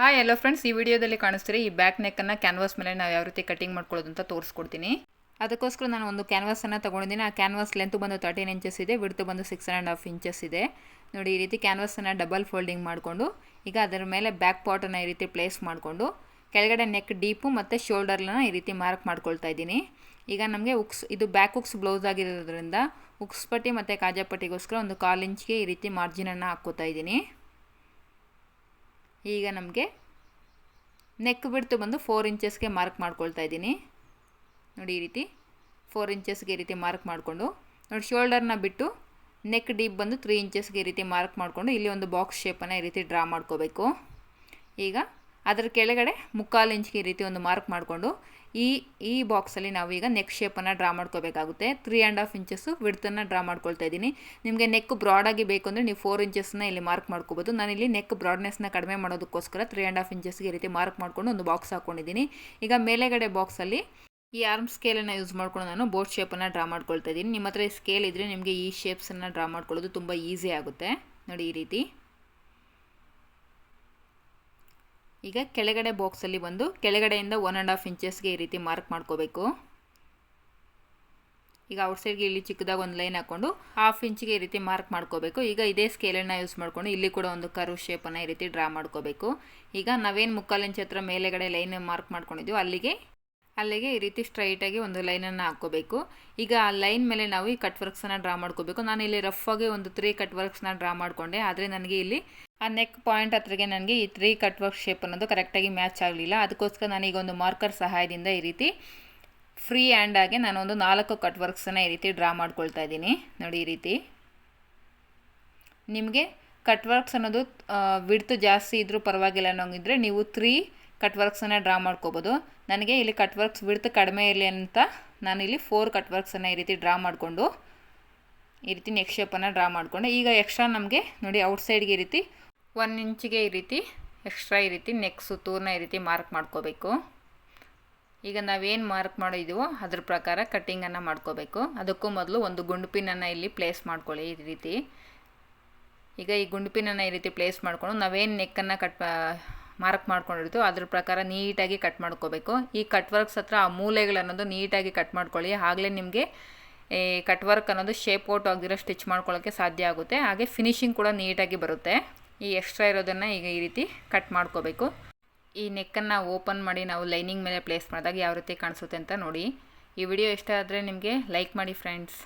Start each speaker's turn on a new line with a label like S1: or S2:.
S1: Hi ಎಲ್ಲೋ friends, ಈ ವಿಡಿಯೋದಲ್ಲಿ ಕಾಣಿಸ್ತೀರಿ ಈ ಬ್ಯಾಕ್ ನೆಕ್ಕನ್ನು ಕ್ಯಾನ್ವಾಸ್ ಮೇಲೆ ನಾವು ಯಾವ ರೀತಿ ಕಟಿಂಗ್ ಮಾಡ್ಕೊಳ್ಳೋದು ಅಂತ ತೋರಿಸ್ಕೊಡ್ತೀನಿ. ಅದಕ್ಕೋಸ್ಕರ ನಾನು ಒಂದು ಕ್ಯಾನ್ವಾಸನ್ನು ತೊಗೊಂಡಿದ್ದೀನಿ. ಆ ಕ್ಯಾನ್ವಾಸ್ ಲೆಂತ್ ಬಂದು 13 ಇಂಚಸ್ ಇದೆ, ವಿಡ್ತ್ ಬಂದು 6.5 ಇಂಚಸ್ ಇದೆ. ನೋಡಿ, ಈ ರೀತಿ ಕ್ಯಾನ್ವಾಸನ್ನು ಡಬಲ್ ಫೋಲ್ಡಿಂಗ್ ಮಾಡಿಕೊಂಡು ಈಗ ಅದರ ಮೇಲೆ ಬ್ಯಾಕ್ ಪಾರ್ಟನ್ನು ಈ ರೀತಿ ಪ್ಲೇಸ್ ಮಾಡಿಕೊಂಡು ಕೆಳಗಡೆ ನೆಕ್ ಡೀಪು ಮತ್ತು ಶೋಲ್ಡರ್ನ ಈ ರೀತಿ ಮಾರ್ಕ್ ಮಾಡ್ಕೊಳ್ತಾ ಇದ್ದೀನಿ. ಈಗ ನಮಗೆ ಇದು ಬ್ಯಾಕ್ ಹುಕ್ಸ್ ಬ್ಲೌಸ್ ಆಗಿರೋದ್ರಿಂದ ಹುಕ್ಸ್ ಪಟ್ಟಿ ಮತ್ತು ಕಾಜಾಪಟ್ಟಿಗೋಸ್ಕರ ಒಂದು 1/4 ಇಂಚ್ಗೆ ಈ ರೀತಿ ಮಾರ್ಜಿನನ್ನು ಹಾಕ್ಕೋತಾ ಇದ್ದೀನಿ. ಈಗ ನಮಗೆ ನೆಕ್ ಬಿಡ್ತು ಬಂದು 4 ಇಂಚಸ್ಗೆ ಮಾರ್ಕ್ ಮಾಡ್ಕೊಳ್ತಾ ಇದ್ದೀನಿ. ನೋಡಿ, ಈ ರೀತಿ 4 ಇಂಚಸ್ಗೆ ಈ ರೀತಿ ಮಾರ್ಕ್ ಮಾಡಿಕೊಂಡು ನೋಡಿ, ಶೋಲ್ಡರ್ನ ಬಿಟ್ಟು ನೆಕ್ ಡೀಪ್ ಬಂದು 3 ಇಂಚಸ್ಗೆ ಈ ರೀತಿ ಮಾರ್ಕ್ ಮಾಡಿಕೊಂಡು ಇಲ್ಲಿ ಒಂದು ಬಾಕ್ಸ್ ಶೇಪನ್ನು ಈ ರೀತಿ ಡ್ರಾ ಮಾಡ್ಕೋಬೇಕು. ಈಗ ಅದರ ಕೆಳಗಡೆ 3/4 ಇಂಚ್ಗೆ ಈ ರೀತಿ ಒಂದು ಮಾರ್ಕ್ ಮಾಡಿಕೊಂಡು ಈ ಬಾಕ್ಸಲ್ಲಿ ನಾವು ಈಗ ನೆಕ್ ಶೇಪನ್ನು ಡ್ರಾ ಮಾಡ್ಕೋಬೇಕಾಗುತ್ತೆ. 3.5 ಇಂಚಸ್ಸು ವಿಡ್ತನ್ನು ಡ್ರಾ ಮಾಡ್ಕೊಳ್ತಾ ಇದ್ದೀನಿ. ನಿಮಗೆ ನೆಕ್ ಬ್ರಾಡಾಗಿ ಬೇಕು ಅಂದರೆ ನೀವು 4 ಇಂಚಸ್ನ ಇಲ್ಲಿ ಮಾರ್ಕ್ ಮಾಡ್ಕೋಬೋದು. ನಾನಿಲ್ಲಿ ನೆಕ್ ಬ್ರಾಡ್ನೆಸ್ನ ಕಡಿಮೆ ಮಾಡೋದಕ್ಕೋಸ್ಕರ 3.5 ಇಂಚಸ್ಗೆ ಈ ರೀತಿ ಮಾರ್ಕ್ ಮಾಡಿಕೊಂಡು ಒಂದು ಬಾಕ್ಸ್ ಹಾಕ್ಕೊಂಡಿದ್ದೀನಿ. ಈಗ ಮೇಲೆಗಡೆ ಬಾಕ್ಸಲ್ಲಿ ಈ ಆರ್ಮ್ ಸ್ಕೇಲನ್ನು ಯೂಸ್ ಮಾಡ್ಕೊಂಡು ನಾನು ಬೋಟ್ ಶೇಪನ್ನು ಡ್ರಾ ಮಾಡ್ಕೊಳ್ತಾ ಇದ್ದೀನಿ. ನಿಮ್ಮ ಹತ್ರ ಈ ಸ್ಕೇಲ್ ಇದ್ದರೆ ನಿಮಗೆ ಈ ಶೇಪ್ಸನ್ನು ಡ್ರಾ ಮಾಡ್ಕೊಳ್ಳೋದು ತುಂಬ ಈಸಿ ಆಗುತ್ತೆ. ನೋಡಿ, ಈ ರೀತಿ ಈಗ ಕೆಳಗಡೆ ಬಾಕ್ಸಲ್ಲಿ ಬಂದು ಕೆಳಗಡೆಯಿಂದ 1.5 ಇಂಚಸ್ಗೆ ಈ ರೀತಿ ಮಾರ್ಕ್ ಮಾಡ್ಕೋಬೇಕು. ಈಗ ಔಟ್ಸೈಡ್ಗೆ ಇಲ್ಲಿ ಚಿಕ್ಕದಾಗಿ ಒಂದು ಲೈನ್ ಹಾಕ್ಕೊಂಡು 1/2 ಇಂಚಿಗೆ ಈ ರೀತಿ ಮಾರ್ಕ್ ಮಾಡ್ಕೋಬೇಕು. ಈಗ ಇದೇ ಸ್ಕೇಲನ್ನು ಯೂಸ್ ಮಾಡಿಕೊಂಡು ಇಲ್ಲಿ ಕೂಡ ಒಂದು ಕರ್ವ್ ಶೇಪನ್ನು ಈ ರೀತಿ ಡ್ರಾ ಮಾಡ್ಕೋಬೇಕು. ಈಗ ನಾವೇನು 3/4 ಇಂಚ್ ಹತ್ರ ಮೇಲೆಗಡೆ ಲೈನ್ ಮಾರ್ಕ್ ಮಾಡ್ಕೊಂಡಿದ್ದೀವಿ ಅಲ್ಲಿಗೆ ಈ ರೀತಿ ಸ್ಟ್ರೈಟಾಗಿ ಒಂದು ಲೈನನ್ನು ಹಾಕ್ಕೋಬೇಕು. ಈಗ ಆ ಲೈನ್ ಮೇಲೆ ನಾವು ಈ ಕಟ್ ವರ್ಕ್ಸನ್ನು ಡ್ರಾ ಮಾಡ್ಕೋಬೇಕು. ನಾನು ಇಲ್ಲಿ ರಫಾಗಿ ಒಂದು 3 ಕಟ್ ವರ್ಕ್ಸ್ನ ಡ್ರಾ ಮಾಡಿಕೊಂಡೆ, ಆದರೆ ನನಗೆ ಇಲ್ಲಿ ಆ ನೆಕ್ ಪಾಯಿಂಟ್ ಹತ್ರಗೆ ನನಗೆ ಈ 3 ಕಟ್ ವರ್ಕ್ ಶೇಪ್ ಅನ್ನೋದು ಕರೆಕ್ಟಾಗಿ ಮ್ಯಾಚ್ ಆಗಲಿಲ್ಲ. ಅದಕ್ಕೋಸ್ಕರ ನಾನೀಗ ಒಂದು ಮಾರ್ಕರ್ ಸಹಾಯದಿಂದ ಈ ರೀತಿ ಫ್ರೀ ಹ್ಯಾಂಡಾಗಿ ನಾನೊಂದು 4 ಕಟ್ ವರ್ಕ್ಸನ್ನು ಈ ರೀತಿ ಡ್ರಾ ಮಾಡ್ಕೊಳ್ತಾ ಇದ್ದೀನಿ. ನೋಡಿ, ಈ ರೀತಿ ನಿಮಗೆ ಕಟ್ ವರ್ಕ್ಸ್ ಅನ್ನೋದು ವಿಡ್ತ್ ಜಾಸ್ತಿ ಇದ್ದರೂ ಪರವಾಗಿಲ್ಲ ಅನ್ನೋಂಗಿದ್ರೆ ನೀವು 3 ಕಟ್ ವರ್ಕ್ಸನ್ನು ಡ್ರಾ ಮಾಡ್ಕೋಬೋದು. ನನಗೆ ಇಲ್ಲಿ ಕಟ್ ವರ್ಕ್ಸ್ ವಿಡ್ತ್ ಕಡಿಮೆ ಇರಲಿ ಅಂತ ನಾನಿಲ್ಲಿ 4 ಕಟ್ ವರ್ಕ್ಸನ್ನು ಈ ರೀತಿ ಡ್ರಾ ಮಾಡಿಕೊಂಡು ಈ ರೀತಿ ನೆಕ್ ಶೇಪನ್ನು ಡ್ರಾ ಮಾಡಿಕೊಂಡೆ. ಈಗ ಎಕ್ಸ್ಟ್ರಾ ನಮಗೆ ನೋಡಿ ಔಟ್ಸೈಡ್ಗೆ ಈ ರೀತಿ 1 ಇಂಚಿಗೆ ಈ ರೀತಿ ಎಕ್ಸ್ಟ್ರಾ ಈ ರೀತಿ ನೆಕ್ ಸುತ್ತೂರನ್ನ ಈ ರೀತಿ ಮಾರ್ಕ್ ಮಾಡ್ಕೋಬೇಕು. ಈಗ ನಾವೇನು ಮಾರ್ಕ್ ಮಾಡಿದ್ದೀವೋ ಅದ್ರ ಪ್ರಕಾರ ಕಟ್ಟಿಂಗನ್ನು ಮಾಡ್ಕೋಬೇಕು. ಅದಕ್ಕೂ ಮೊದಲು ಒಂದು ಗುಂಡು ಪಿನ್ನನ್ನು ಇಲ್ಲಿ ಪ್ಲೇಸ್ ಮಾಡ್ಕೊಳ್ಳಿ. ಈ ರೀತಿ ಈಗ ಈ ಗುಂಡು ಪಿನ್ನನ್ನು ಈ ರೀತಿ ಪ್ಲೇಸ್ ಮಾಡಿಕೊಂಡು ನಾವೇನು ನೆಕ್ಕನ್ನು ಮಾರ್ಕ್ ಮಾಡ್ಕೊಂಡಿರ್ತೀವೋ ಅದ್ರ ಪ್ರಕಾರ ನೀಟಾಗಿ ಕಟ್ ಮಾಡ್ಕೋಬೇಕು. ಈ ಕಟ್ ವರ್ಕ್ಸ್ ಹತ್ರ ಆ ಮೂಲೆಗಳನ್ನೋದು ನೀಟಾಗಿ ಕಟ್ ಮಾಡ್ಕೊಳ್ಳಿ. ಆಗಲೇ ನಿಮಗೆ ಈ ಕಟ್ ವರ್ಕ್ ಅನ್ನೋದು ಶೇಪ್ ಔಟ್ ಆಗದಿರೋ ಸ್ಟಿಚ್ ಮಾಡ್ಕೊಳ್ಳೋಕ್ಕೆ ಸಾಧ್ಯ ಆಗುತ್ತೆ. ಹಾಗೆ ಫಿನಿಶಿಂಗ್ ಕೂಡ ನೀಟಾಗಿ ಬರುತ್ತೆ. ಈ ಎಕ್ಸ್ಟ್ರಾ ಇರೋದನ್ನು ಈಗ ಈ ರೀತಿ ಕಟ್ ಮಾಡ್ಕೋಬೇಕು. ಈ ನೆಕ್ಕನ್ನು ಓಪನ್ ಮಾಡಿ ನಾವು ಲೈನಿಂಗ್ ಮೇಲೆ ಪ್ಲೇಸ್ ಮಾಡಿದಾಗ ಯಾವ ರೀತಿ ಕಾಣಿಸುತ್ತೆ ಅಂತ ನೋಡಿ. ಈ ವಿಡಿಯೋ ಇಷ್ಟ ಆದರೆ ನಿಮಗೆ ಲೈಕ್ ಮಾಡಿ ಫ್ರೆಂಡ್ಸ್.